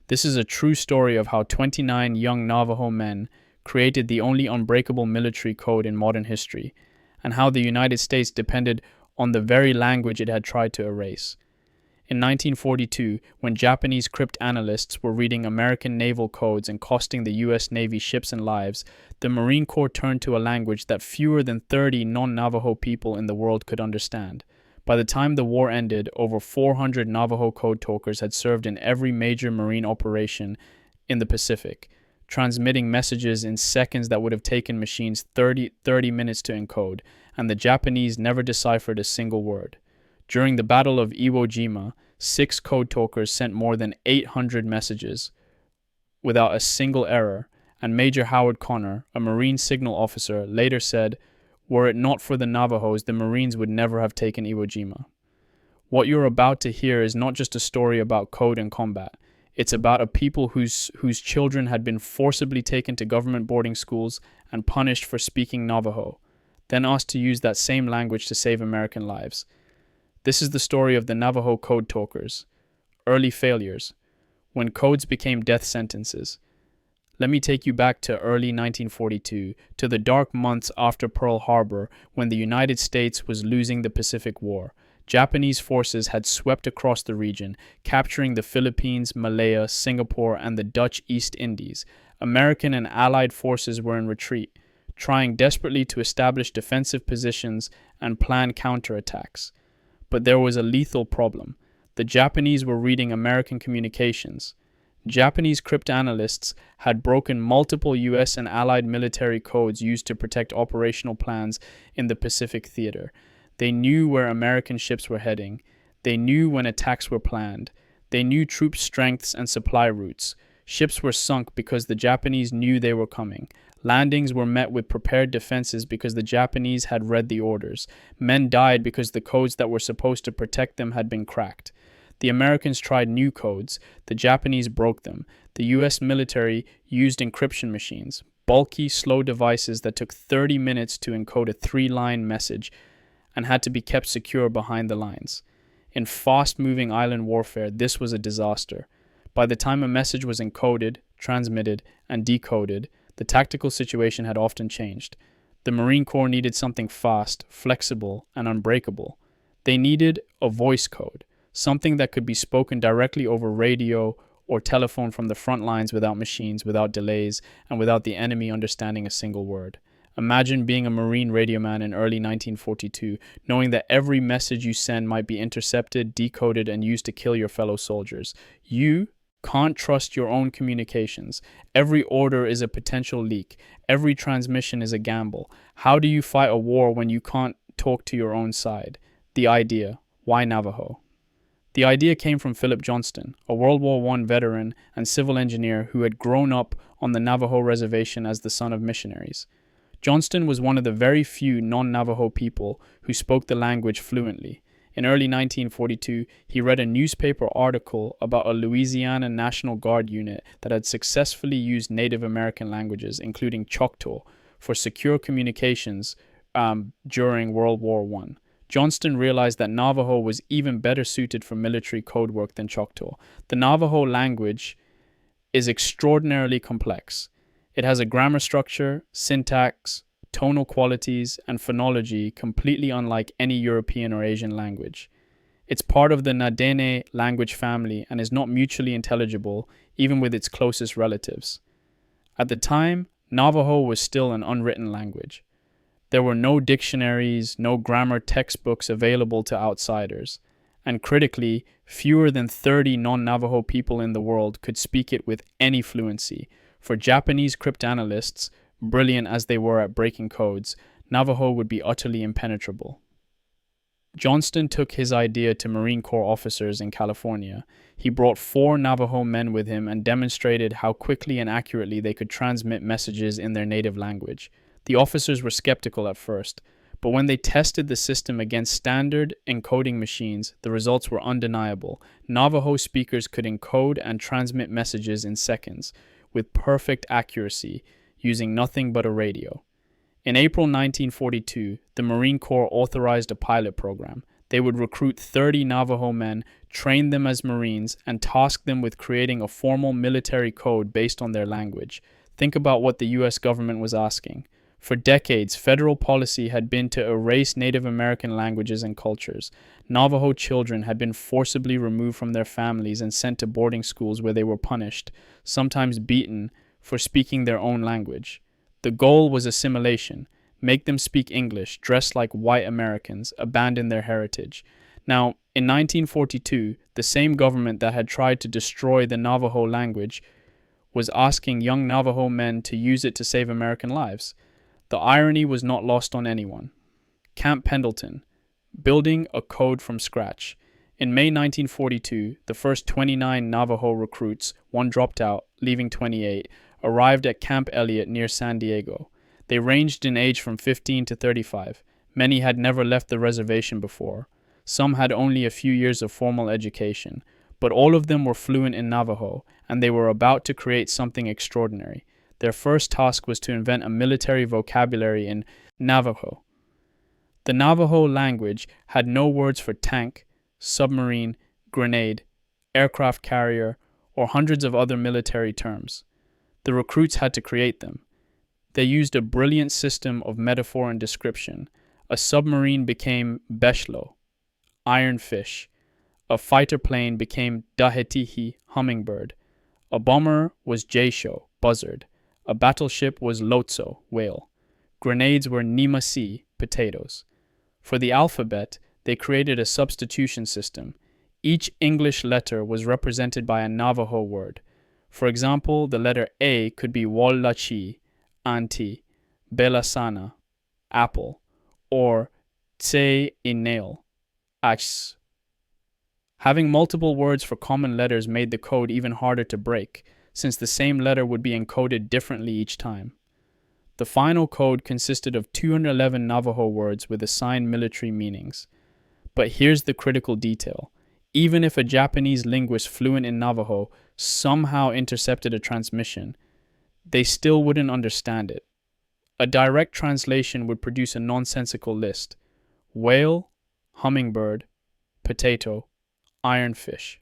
This is a true story of how 29 young Navajo men created the only unbreakable military code in modern history, and how the United States depended on the very language it had tried to erase. In 1942, when Japanese cryptanalysts were reading American naval codes and costing the U.S. Navy ships and lives, the Marine Corps turned to a language that fewer than 30 non-Navajo people in the world could understand. By the time the war ended, over 400 Navajo Code Talkers had served in every major Marine operation in the Pacific, transmitting messages in seconds that would have taken machines 30 minutes to encode, and the Japanese never deciphered a single word. During the Battle of Iwo Jima, 6 Code Talkers sent more than 800 messages without a single error, and Major Howard Connor, a Marine signal officer, later said, "Were it not for the Navajos, the Marines would never have taken Iwo Jima." What you're about to hear is not just a story about code and combat. It's about a people whose children had been forcibly taken to government boarding schools and punished for speaking Navajo, then asked to use that same language to save American lives. This is the story of the Navajo Code Talkers, early failures, when codes became death sentences. Let me take you back to early 1942, to the dark months after Pearl Harbor, when the United States was losing the Pacific War. Japanese forces had swept across the region, capturing the Philippines, Malaya, Singapore, and the Dutch East Indies. American and Allied forces were in retreat, trying desperately to establish defensive positions and plan counterattacks. But there was a lethal problem. The Japanese were reading American communications. Japanese cryptanalysts had broken multiple US and Allied military codes used to protect operational plans in the Pacific theater. They knew where American ships were heading. They knew when attacks were planned. They knew troop strengths and supply routes. Ships were sunk because the Japanese knew they were coming. Landings were met with prepared defenses because the Japanese had read the orders. Men died because the codes that were supposed to protect them had been cracked. The Americans tried new codes. The Japanese broke them. The US military used encryption machines, bulky, slow devices that took 30 minutes to encode a 3-line message and had to be kept secure behind the lines. In fast-moving island warfare, this was a disaster. By the time a message was encoded, transmitted, and decoded, the tactical situation had often changed. The Marine Corps needed something fast, flexible, and unbreakable. They needed a voice code, something that could be spoken directly over radio or telephone from the front lines without machines, without delays, and without the enemy understanding a single word. Imagine being a Marine radioman in early 1942, knowing that every message you send might be intercepted, decoded, and used to kill your fellow soldiers. You can't trust your own communications. Every order is a potential leak. Every transmission is a gamble. How do you fight a war when you can't talk to your own side? The idea. Why Navajo? The idea came from Philip Johnston, a World War I veteran and civil engineer who had grown up on the Navajo reservation as the son of missionaries. Johnston was one of the very few non-Navajo people who spoke the language fluently. In early 1942, he read a newspaper article about a Louisiana National Guard unit that had successfully used Native American languages, including Choctaw, for secure communications during World War I. Johnston realized that Navajo was even better suited for military code work than Choctaw. The Navajo language is extraordinarily complex. It has a grammar structure, syntax, tonal qualities, and phonology completely unlike any European or Asian language. It's part of the Na-Dene language family and is not mutually intelligible, even with its closest relatives. At the time, Navajo was still an unwritten language. There were no dictionaries, no grammar textbooks available to outsiders, and critically, fewer than 30 non-Navajo people in the world could speak it with any fluency. For Japanese cryptanalysts, brilliant as they were at breaking codes, Navajo would be utterly impenetrable. Johnston took his idea to Marine Corps officers in California. He brought 4 Navajo men with him and demonstrated how quickly and accurately they could transmit messages in their native language. The officers were skeptical at first, but when they tested the system against standard encoding machines, the results were undeniable. Navajo speakers could encode and transmit messages in seconds, with perfect accuracy, using nothing but a radio. In April 1942, the Marine Corps authorized a pilot program. They would recruit 30 Navajo men, train them as Marines, and task them with creating a formal military code based on their language. Think about what the US government was asking. For decades, federal policy had been to erase Native American languages and cultures. Navajo children had been forcibly removed from their families and sent to boarding schools where they were punished, sometimes beaten, for speaking their own language. The goal was assimilation. Make them speak English, dress like white Americans, abandon their heritage. Now, in 1942, the same government that had tried to destroy the Navajo language was asking young Navajo men to use it to save American lives. The irony was not lost on anyone. Camp Pendleton, building a code from scratch. In May 1942, the first 29 Navajo recruits, one dropped out, leaving 28, arrived at Camp Elliott near San Diego. They ranged in age from 15 to 35. Many had never left the reservation before. Some had only a few years of formal education, but all of them were fluent in Navajo, and they were about to create something extraordinary. Their first task was to invent a military vocabulary in Navajo. The Navajo language had no words for tank, submarine, grenade, aircraft carrier, or hundreds of other military terms. The recruits had to create them. They used a brilliant system of metaphor and description. A submarine became Beshlo, iron fish. A fighter plane became Dahetihi, hummingbird. A bomber was Jaysho, buzzard. A battleship was Lotso, whale. Grenades were Nimasi, potatoes. For the alphabet, they created a substitution system. Each English letter was represented by a Navajo word. For example, the letter A could be Wallachi, Anti, Belasana, apple, or Tse Inail, Ax. Having multiple words for common letters made the code even harder to break, since the same letter would be encoded differently each time. The final code consisted of 211 Navajo words with assigned military meanings. But here's the critical detail. Even if a Japanese linguist fluent in Navajo somehow intercepted a transmission, they still wouldn't understand it. A direct translation would produce a nonsensical list: whale, hummingbird, potato, ironfish.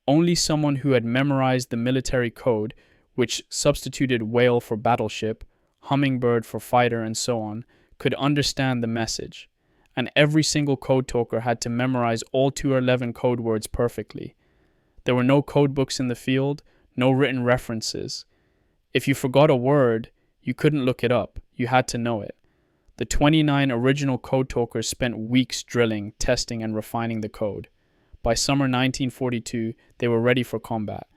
Only someone who had memorized the military code, which substituted whale for battleship, hummingbird for fighter, and so on, could understand the message. And every single code talker had to memorize all 211 code words perfectly. There were no code books in the field, no written references. If you forgot a word, you couldn't look it up. You had to know it. The 29 original code talkers spent weeks drilling, testing, and refining the code. By summer 1942, they were ready for combat.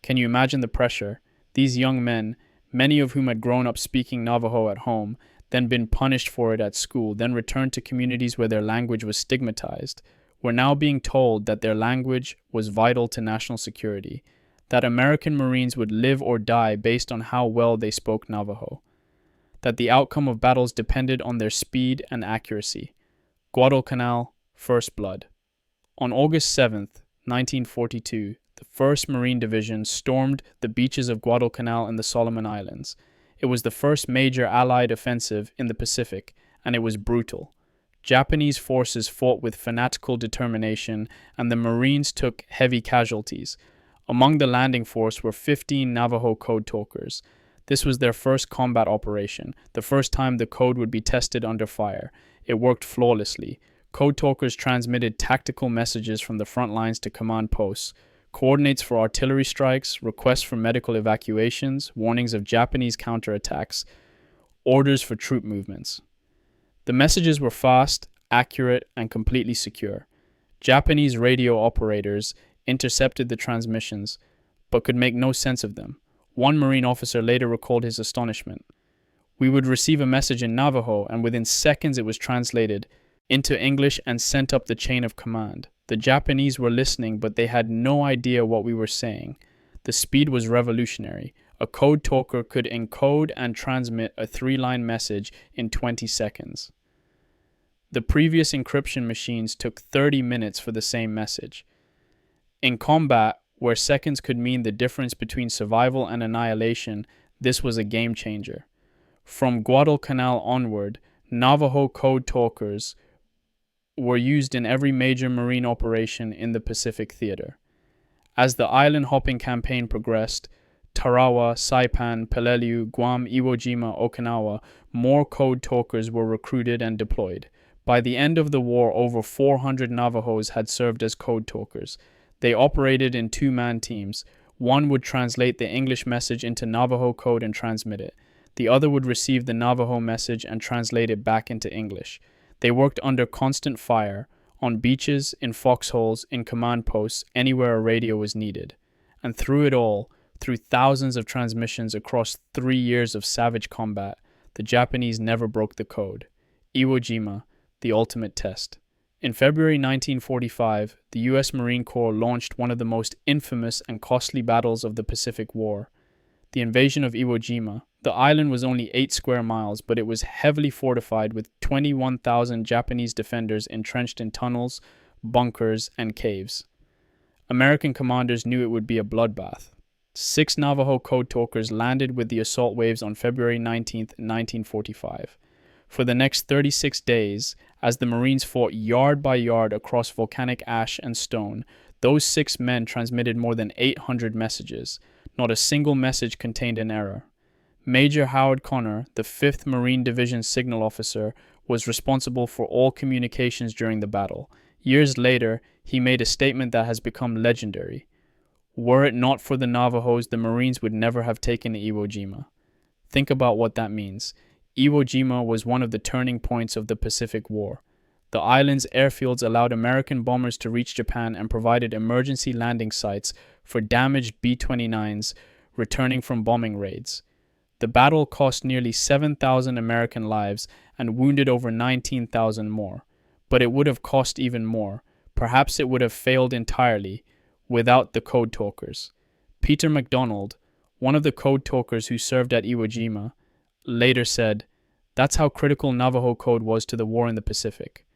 Can you imagine the pressure? These young men, many of whom had grown up speaking Navajo at home, then been punished for it at school, then returned to communities where their language was stigmatized, were now being told that their language was vital to national security, that American Marines would live or die based on how well they spoke Navajo, that the outcome of battles depended on their speed and accuracy. Guadalcanal, First Blood. On August 7th, 1942, the 1st Marine Division stormed the beaches of Guadalcanal in the Solomon Islands. It was the first major Allied offensive in the Pacific, and it was brutal. Japanese forces fought with fanatical determination, and the Marines took heavy casualties. Among the landing force were 15 Navajo Code Talkers. This was their first combat operation, the first time the code would be tested under fire. It worked flawlessly. Code Talkers transmitted tactical messages from the front lines to command posts, coordinates for artillery strikes, requests for medical evacuations, warnings of Japanese counterattacks, orders for troop movements. The messages were fast, accurate, and completely secure. Japanese radio operators intercepted the transmissions, but could make no sense of them. One Marine officer later recalled his astonishment. We would receive a message in Navajo, and within seconds it was translated into English and sent up the chain of command. The Japanese were listening, but they had no idea what we were saying. The speed was revolutionary. A code talker could encode and transmit a 3-line message in 20 seconds. The previous encryption machines took 30 minutes for the same message. In combat, where seconds could mean the difference between survival and annihilation, this was a game changer. From Guadalcanal onward, Navajo Code Talkers were used in every major marine operation in the Pacific theater. As the island-hopping campaign progressed, Tarawa, Saipan, Peleliu, Guam, Iwo Jima, Okinawa, more code talkers were recruited and deployed. By the end of the war, over 400 Navajos had served as code talkers. They operated in two-man teams. One would translate the English message into Navajo code and transmit it. The other would receive the Navajo message and translate it back into English. They worked under constant fire, on beaches, in foxholes, in command posts, anywhere a radio was needed. And through it all, through thousands of transmissions across 3 years of savage combat, the Japanese never broke the code. Iwo Jima, the ultimate test. In February 1945, the U.S. Marine Corps launched one of the most infamous and costly battles of the Pacific War, the invasion of Iwo Jima. The island was only 8 square miles, but it was heavily fortified with 21,000 Japanese defenders entrenched in tunnels, bunkers, and caves. American commanders knew it would be a bloodbath. 6 Navajo Code Talkers landed with the assault waves on February 19, 1945. For the next 36 days, as the Marines fought yard by yard across volcanic ash and stone, those 6 men transmitted more than 800 messages. Not a single message contained an error. Major Howard Connor, the 5th Marine Division signal officer, was responsible for all communications during the battle. Years later, he made a statement that has become legendary. Were it not for the Navajos, the Marines would never have taken Iwo Jima. Think about what that means. Iwo Jima was one of the turning points of the Pacific War. The island's airfields allowed American bombers to reach Japan and provided emergency landing sites for damaged B-29s returning from bombing raids. The battle cost nearly 7,000 American lives and wounded over 19,000 more. But it would have cost even more. Perhaps it would have failed entirely without the Code Talkers. Peter MacDonald, one of the Code Talkers who served at Iwo Jima, later said, "That's how critical Navajo Code was to the war in the Pacific.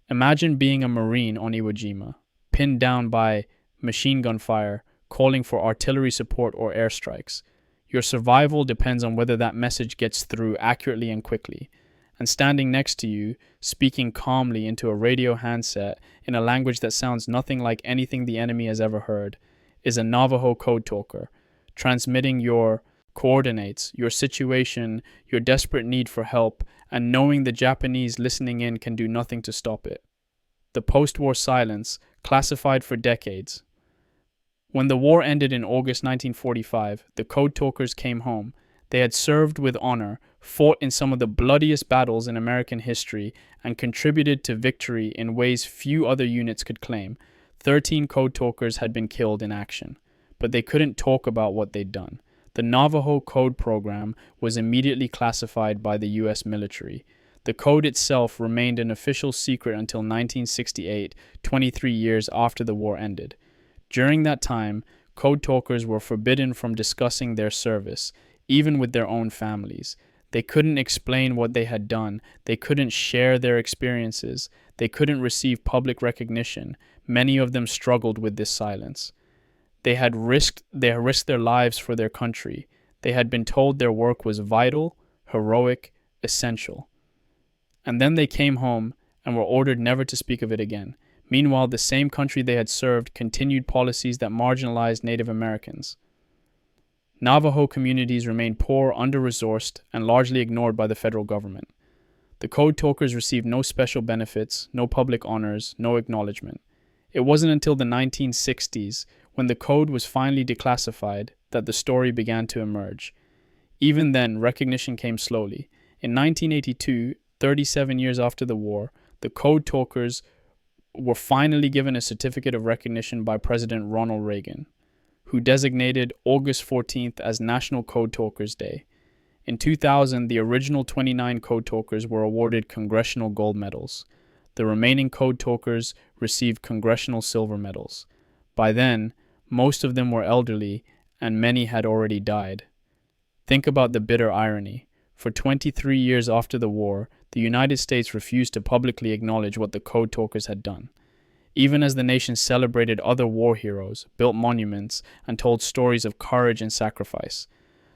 Imagine being a Marine on Iwo Jima, pinned down by machine gun fire, calling for artillery support or airstrikes. Your survival depends on whether that message gets through accurately and quickly. And standing next to you, speaking calmly into a radio handset in a language that sounds nothing like anything the enemy has ever heard, is a Navajo Code Talker, transmitting your coordinates, your situation, your desperate need for help, and knowing the Japanese listening in can do nothing to stop it." The post-war silence, classified for decades. When the war ended in August 1945, the Code Talkers came home. They had served with honor, fought in some of the bloodiest battles in American history, and contributed to victory in ways few other units could claim. 13 Code Talkers had been killed in action, but they couldn't talk about what they'd done. The Navajo Code program was immediately classified by the U.S. military. The code itself remained an official secret until 1968, 23 years after the war ended. During that time, Code Talkers were forbidden from discussing their service, even with their own families. They couldn't explain what they had done. They couldn't share their experiences. They couldn't receive public recognition. Many of them struggled with this silence. They had risked their lives for their country. They had been told their work was vital, heroic, essential. And then they came home and were ordered never to speak of it again. Meanwhile, the same country they had served continued policies that marginalized Native Americans. Navajo communities remained poor, under-resourced, and largely ignored by the federal government. The Code Talkers received no special benefits, no public honors, no acknowledgement. It wasn't until the 1960s, when the code was finally declassified, that the story began to emerge. Even then, recognition came slowly. In 1982, 37 years after the war, the Code Talkers were finally given a certificate of recognition by President Ronald Reagan, who designated August 14th as National Code Talkers Day. In 2000, the original 29 Code Talkers were awarded Congressional Gold Medals. The remaining Code Talkers received Congressional Silver Medals. By then, most of them were elderly, and many had already died. Think about the bitter irony. For 23 years after the war, the United States refused to publicly acknowledge what the Code Talkers had done. Even as the nation celebrated other war heroes, built monuments, and told stories of courage and sacrifice,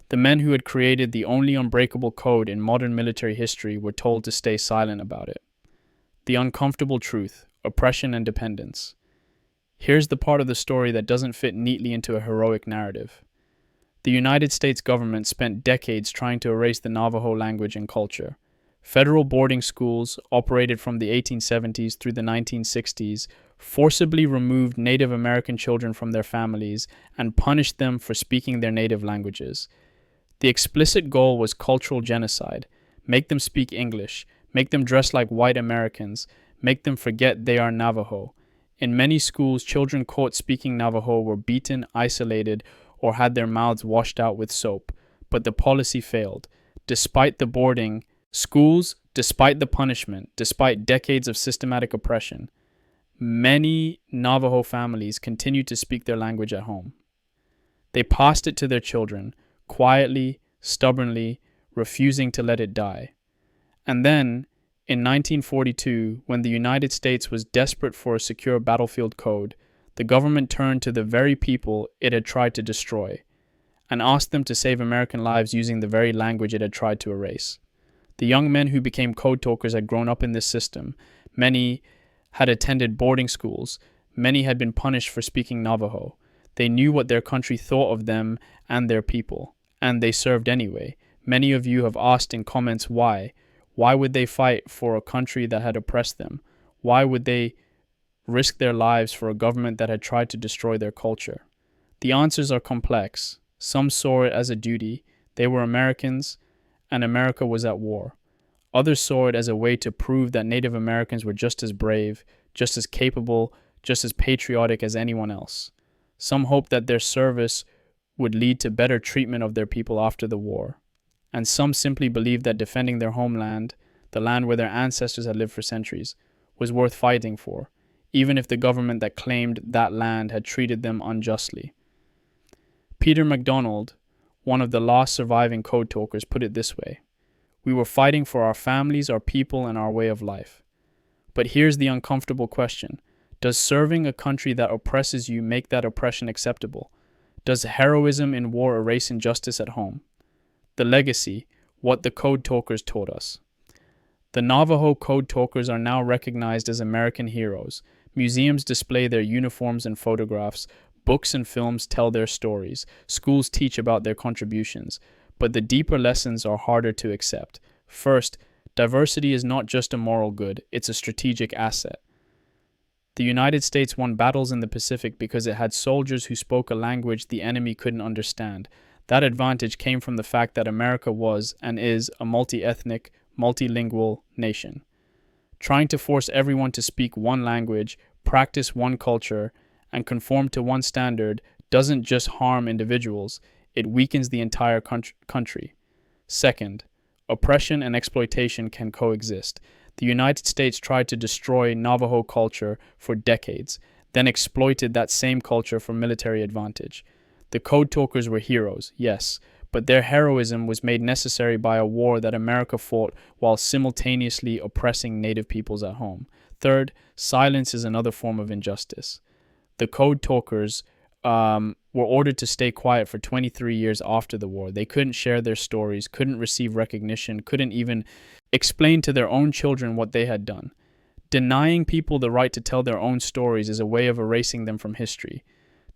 the men who had created the only unbreakable code in modern military history were told to stay silent about it. The uncomfortable truth, oppression and dependence. Here's the part of the story that doesn't fit neatly into a heroic narrative. The United States government spent decades trying to erase the Navajo language and culture. Federal boarding schools, operated from the 1870s through the 1960s, forcibly removed Native American children from their families and punished them for speaking their native languages. The explicit goal was cultural genocide: make them speak English, make them dress like white Americans, make them forget they are Navajo. In many schools, children caught speaking Navajo were beaten, isolated, or had their mouths washed out with soap. But the policy failed. Despite the boarding schools, despite the punishment, despite decades of systematic oppression, many Navajo families continued to speak their language at home. They passed it to their children, quietly, stubbornly, refusing to let it die. And then, in 1942, when the United States was desperate for a secure battlefield code, the government turned to the very people it had tried to destroy and asked them to save American lives using the very language it had tried to erase. The young men who became code talkers had grown up in this system. Many had attended boarding schools. Many had been punished for speaking Navajo. They knew what their country thought of them and their people, and they served anyway. Many of you have asked in comments why. Why would they fight for a country that had oppressed them? Why would they risk their lives for a government that had tried to destroy their culture? The answers are complex. Some saw it as a duty. They were Americans, and America was at war. Others saw it as a way to prove that Native Americans were just as brave, just as capable, just as patriotic as anyone else. Some hoped that their service would lead to better treatment of their people after the war. And some simply believed that defending their homeland, the land where their ancestors had lived for centuries, was worth fighting for, even if the government that claimed that land had treated them unjustly. Peter MacDonald, one of the last surviving code talkers, put it this way: "We were fighting for our families, our people, and our way of life." But here's the uncomfortable question. Does serving a country that oppresses you make that oppression acceptable? Does heroism in war erase injustice at home? The legacy, what the code talkers taught us. The Navajo Code Talkers are now recognized as American heroes. Museums display their uniforms and photographs. Books and films tell their stories. Schools teach about their contributions. But the deeper lessons are harder to accept. First, diversity is not just a moral good, it's a strategic asset. The United States won battles in the Pacific because it had soldiers who spoke a language the enemy couldn't understand. That advantage came from the fact that America was and is a multi-ethnic, multilingual nation. Trying to force everyone to speak one language, practice one culture, and conform to one standard doesn't just harm individuals, it weakens the entire country. Second, oppression and exploitation can coexist. The United States tried to destroy Navajo culture for decades, then exploited that same culture for military advantage. The Code Talkers were heroes, yes, but their heroism was made necessary by a war that America fought while simultaneously oppressing Native peoples at home. Third, silence is another form of injustice. The Code Talkers were ordered to stay quiet for 23 years after the war. They couldn't share their stories, couldn't receive recognition, couldn't even explain to their own children what they had done. Denying people the right to tell their own stories is a way of erasing them from history.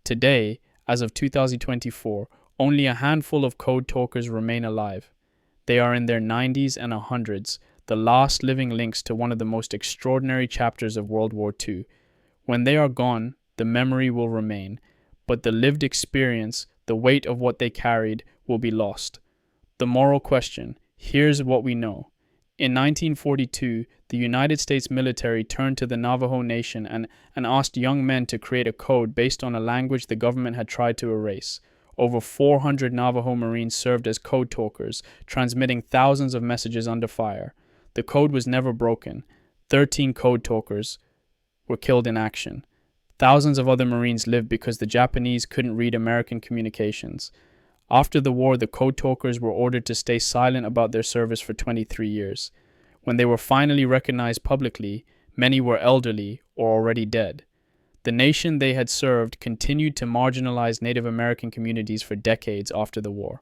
Today, as of 2024, only a handful of Code Talkers remain alive. They are in their 90s and 100s, the last living links to one of the most extraordinary chapters of World War II. When they are gone, the memory will remain, but the lived experience, the weight of what they carried, will be lost. The moral question: here's what we know. In 1942, the United States military turned to the Navajo Nation and asked young men to create a code based on a language the government had tried to erase. Over 400 Navajo Marines served as code talkers, transmitting thousands of messages under fire. The code was never broken. 13 code talkers were killed in action. Thousands of other Marines lived because the Japanese couldn't read American communications. After the war, the Code Talkers were ordered to stay silent about their service for 23 years. When they were finally recognized publicly, many were elderly or already dead. The nation they had served continued to marginalize Native American communities for decades after the war.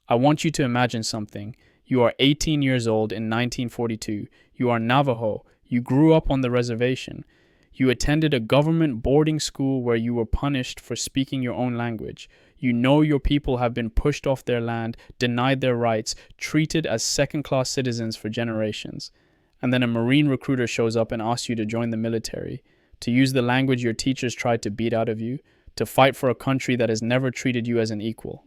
I want you to imagine something. You are 18 years old in 1942. You are Navajo. You grew up on the reservation. You attended a government boarding school where you were punished for speaking your own language. You know your people have been pushed off their land, denied their rights, treated as second-class citizens for generations. And then a Marine recruiter shows up and asks you to join the military, to use the language your teachers tried to beat out of you, to fight for a country that has never treated you as an equal.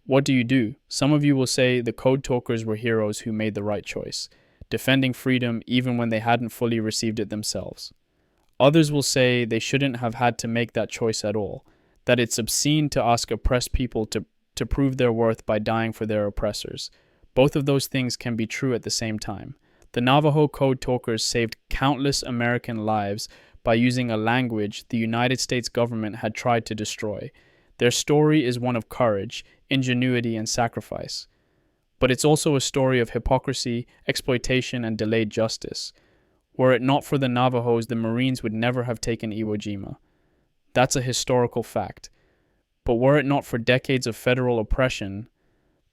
What do? Some of you will say the Code Talkers were heroes who made the right choice, defending freedom even when they hadn't fully received it themselves. Others will say they shouldn't have had to make that choice at all, that it's obscene to ask oppressed people to prove their worth by dying for their oppressors. Both of those things can be true at the same time. The Navajo Code Talkers saved countless American lives by using a language the United States government had tried to destroy. Their story is one of courage, ingenuity, and sacrifice. But it's also a story of hypocrisy, exploitation, and delayed justice. Were it not for the Navajos, the Marines would never have taken Iwo Jima. That's a historical fact. But were it not for decades of federal oppression,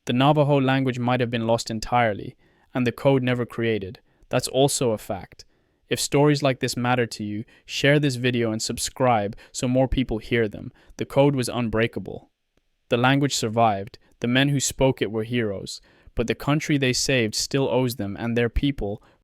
the Navajo language might have been lost entirely, and the code never created. That's also a fact. If stories like this matter to you, share this video and subscribe so more people hear them. The code was unbreakable. The language survived. The men who spoke it were heroes. But the country they saved still owes them and their people